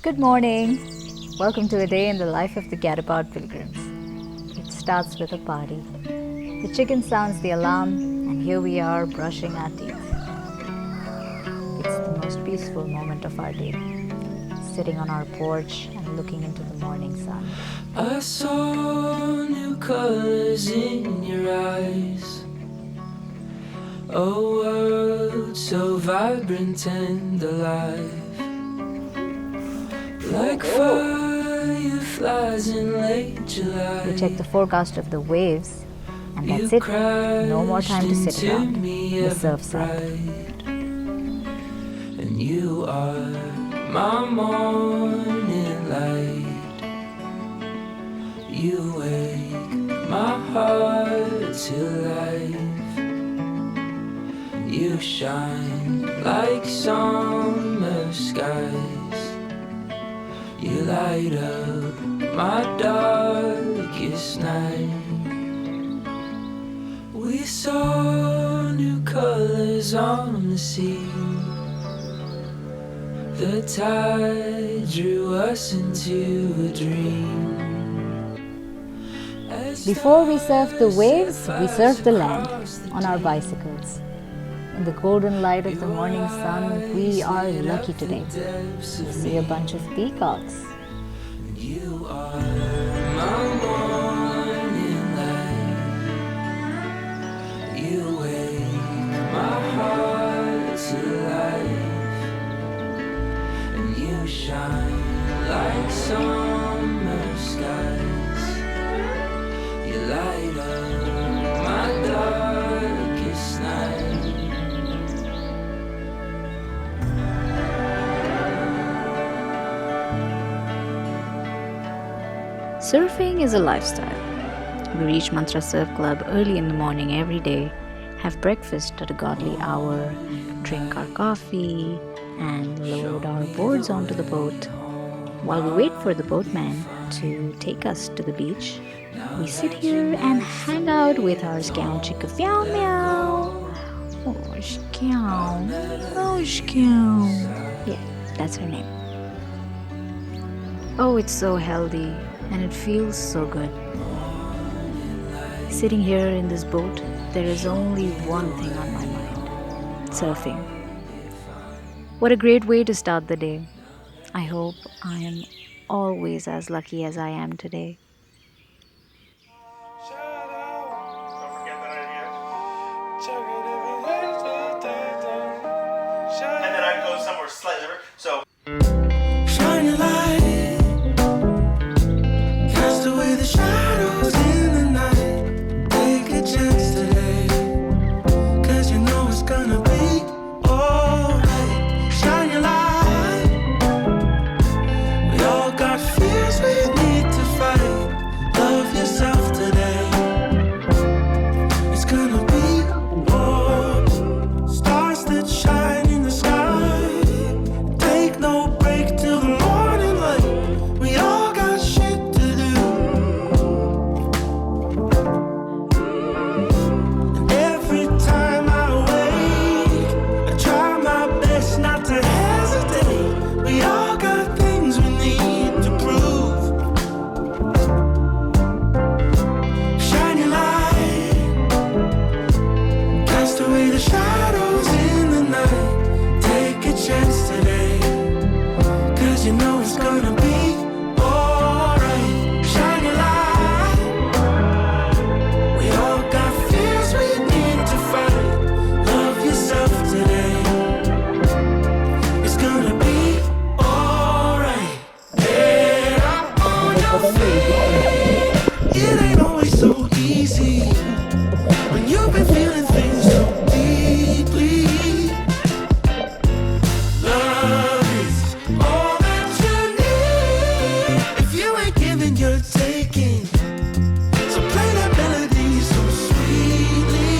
Good morning. Welcome to a day in the life of the Gadabout Pilgrims. It starts with a party. The chicken sounds the alarm, and here we are brushing our teeth. It's the most peaceful moment of our day, sitting on our porch and looking into the morning sun. I saw new colors in your eyes, a world so vibrant and alive, like fireflies in late July. We check the forecast of the waves, and that's it. No more time to sit around. The surf's up. And you are my morning light. You wake my heart to life. You shine like summer skies. You light up my darkest night. We saw new colors on the sea. The tide drew us into a dream. Before we surf the waves, we surf the land on our bicycles. In the golden light of the morning sun, we are lucky today. We see a bunch of peacocks. You are my morning light. You wake my heart to life. And you shine like summer skies. You light up my darkest night. Surfing is a lifestyle. We reach Mantra Surf Club early in the morning every day, have breakfast at a godly hour, drink our coffee, and load our boards onto the boat. While we wait for the boatman to take us to the beach, we sit here and hang out with our scout chica meow meow. Oh, scout. Oh, scout. Yeah, that's her name. Oh, it's so healthy and it feels so good. Sitting here in this boat, there is only one thing on my mind: surfing. What a great way to start the day. I hope I am always as lucky as I am today. Don't forget that idea. And then I'd go somewhere slightly different. So Shine your light, cast away the shadows in the night. Take a chance today, 'cause you know it's gonna be alright. Shine your light. We all got fears we need to fight. Love yourself today. It's gonna be alright. Stars that shine in the sky. Take no break till the morning light. We all got shit to do. And every time I wake, I try my best not to hesitate. We all got things we need to prove. Shine your light, cast away the shadows in the night. Take a chance today, 'cause you know it's gonna be alright. Shine your light. We all got fears we need to fight. Love yourself today. It's gonna be alright. Get up on your feet. It ain't always so easy when you've been feeling things so deeply. Love is all that you need. If you ain't giving, you're taking. So play that melody so sweetly.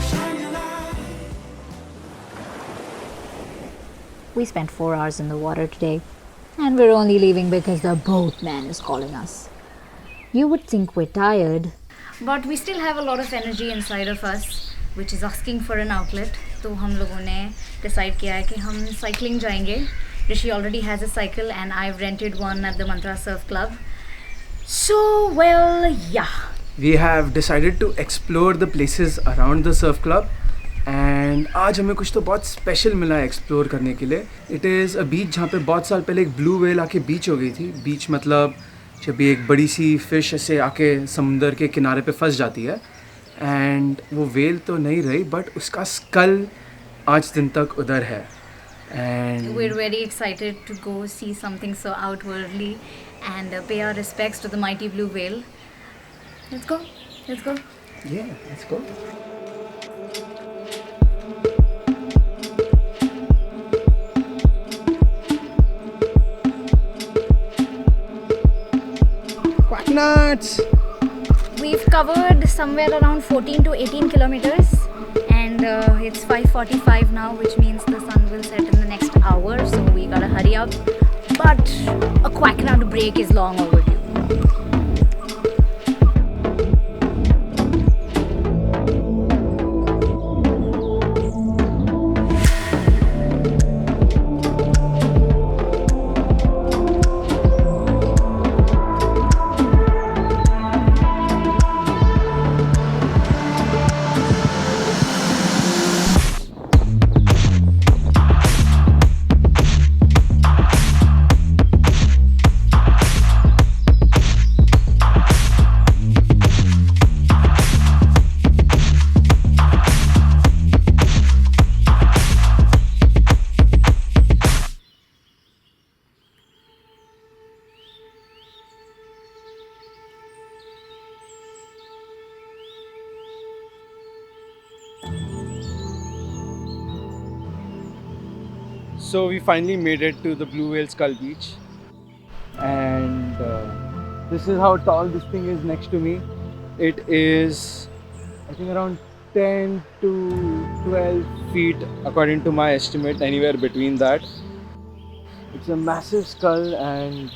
Shine your light. We spent 4 hours in the water today. And we're only leaving because the boatman is calling us. You would think we're tired, but we still have a lot of energy inside of us, which is asking for an outlet. तो हम लोगों ने decide किया है कि हम cycling जाएंगे. Rishi already has a cycle and I've rented one at the Mantra Surf Club. So, well, yeah. We have decided to explore the places around the surf club. And आज हमें कुछ तो बहुत स्पेशल मिला है explore करने के लिए. इट इज़ अ बीच जहाँ पे बहुत साल पहले एक ब्लू वेल आके बीच हो गई थी. बीच मतलब जब भी एक बड़ी सी फिश ऐसे आके समुंदर के किनारे पे फंस जाती है. एंड वो वेल तो नहीं रही बट उसका स्कल आज दिन तक उधर है. And we're very excited to go see something so outwardly and pay our respects to the mighty blue whale. Let's go. Yeah, let's go. Quacknuts! We've covered somewhere around 14 to 18 kilometers and it's 5:45 now, which means the sun will set in the next hour, so we gotta hurry up. But a quacknut break is long overdue. So we finally made it to the Blue Whale Skull Beach, and this is how tall this thing is next to me. It is, I think, around 10 to 12 feet according to my estimate, anywhere between that. It's a massive skull and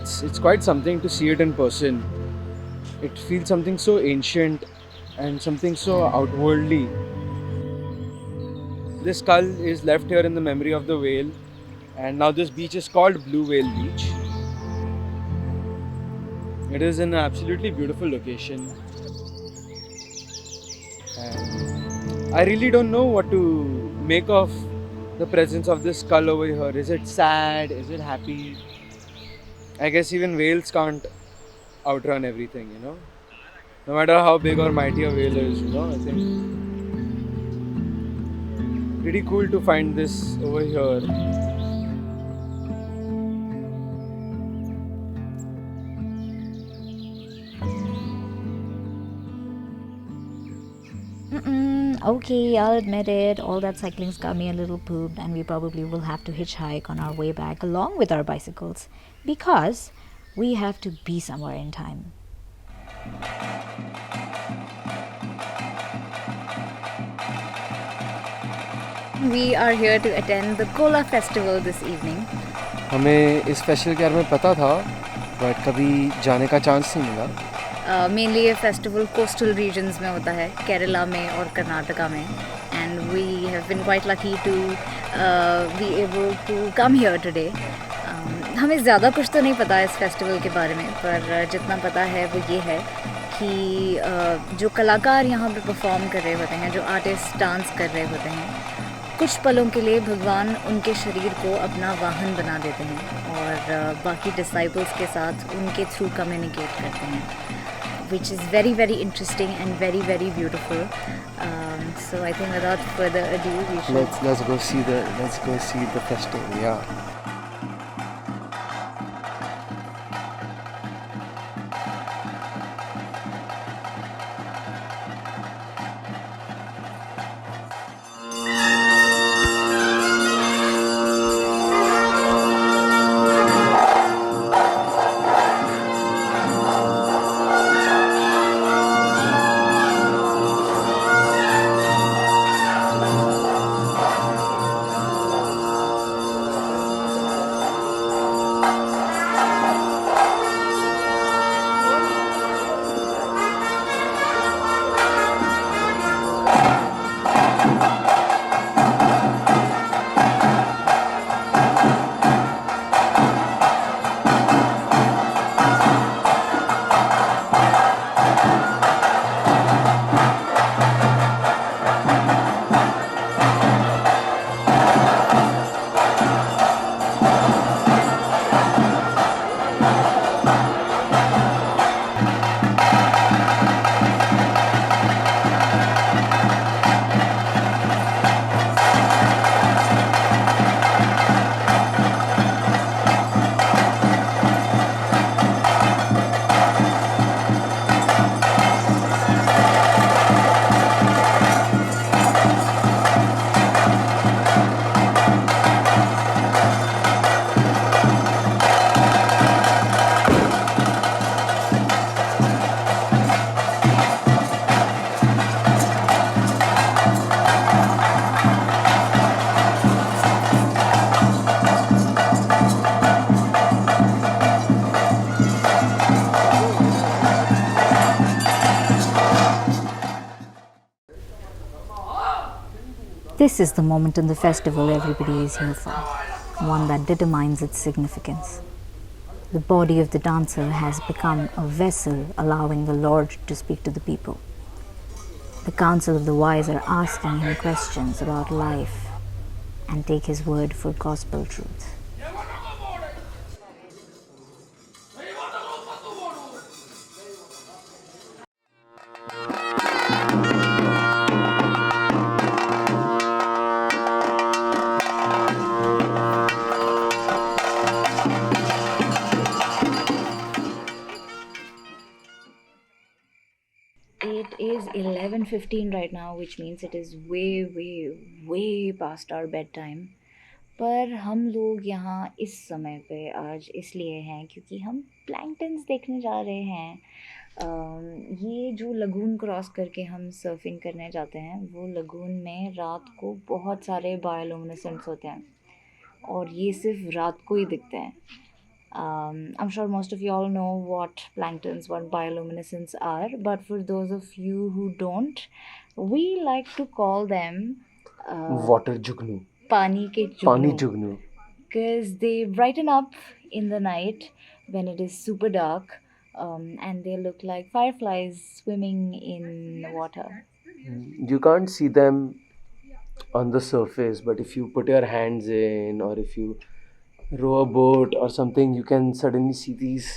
it's quite something to see it in person. It feels something so ancient and something so outworldly. This skull is left here in the memory of the whale, and now this beach is called Blue Whale Beach. It is an absolutely beautiful location, and I really don't know what to make of the presence of this skull over here. Is it sad? Is it happy? I guess even whales can't outrun everything, you know. No matter how big or mighty a whale is, you know, I think pretty cool to find this over here. Okay, I'll admit it. All that cycling's got me a little pooped, and we probably will have to hitchhike on our way back along with our bicycles because we have to be somewhere in time. We are here to attend the Kola festival this evening. हमें इस festival के बारे में पता था but कभी जाने का चांस नहीं मिला. Mainly ये फेस्टिवल कोस्टल रीजन्स में होता है, केरला में और कर्नाटका में, and we have been quite lucky to be able to come here today. हमें ज़्यादा कुछ तो नहीं पता है इस फेस्टिवल के बारे में, पर जितना पता है वो ये है कि जो कलाकार यहाँ पे परफॉर्म कर रहे होते हैं, जो आर्टिस्ट डांस कर रहे होते हैं, कुछ पलों के लिए भगवान उनके शरीर को अपना वाहन बना देते हैं और बाकी डिसाइपल्स के साथ उनके थ्रू कम्युनिकेट करते हैं, which is very very interesting and very very beautiful. So I think without further ado we should let's go see the festival. Yeah. This is the moment in the festival everybody is here for, one that determines its significance. The body of the dancer has become a vessel allowing the Lord to speak to the people. The council of the wise are asking him questions about life and take his word for gospel truth. It is 11:15 right now, which means it is way past our bedtime. पर हम लोग यहाँ इस समय पे आज इसलिए हैं क्योंकि हम प्लैंकटन्स देखने जा रहे हैं. ये जो लगून क्रॉस करके हम सर्फिंग करने जाते हैं, वो लगून में रात को बहुत सारे बायोलुमिनेसेंट्स होते हैं और ये सिर्फ रात को ही दिखते हैं. I'm sure most of you all know what planktons, what bioluminescence are, but for those of you who don't, we like to call them Water jugnu. pani ke Pani jugnu, jugnu. because they brighten up in the night when it is super dark, and they look like fireflies swimming in water. You can't see them on the surface, but if you put your hands in or if you row a boat or something, you can suddenly see these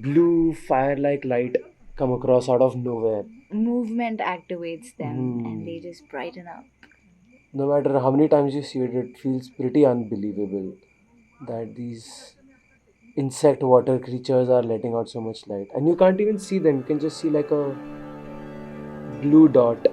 blue fire-like light come across out of nowhere. Movement activates them and they just brighten up. No matter how many times you see it, it feels pretty unbelievable that these insect water creatures are letting out so much light. And you can't even see them, you can just see like a blue dot.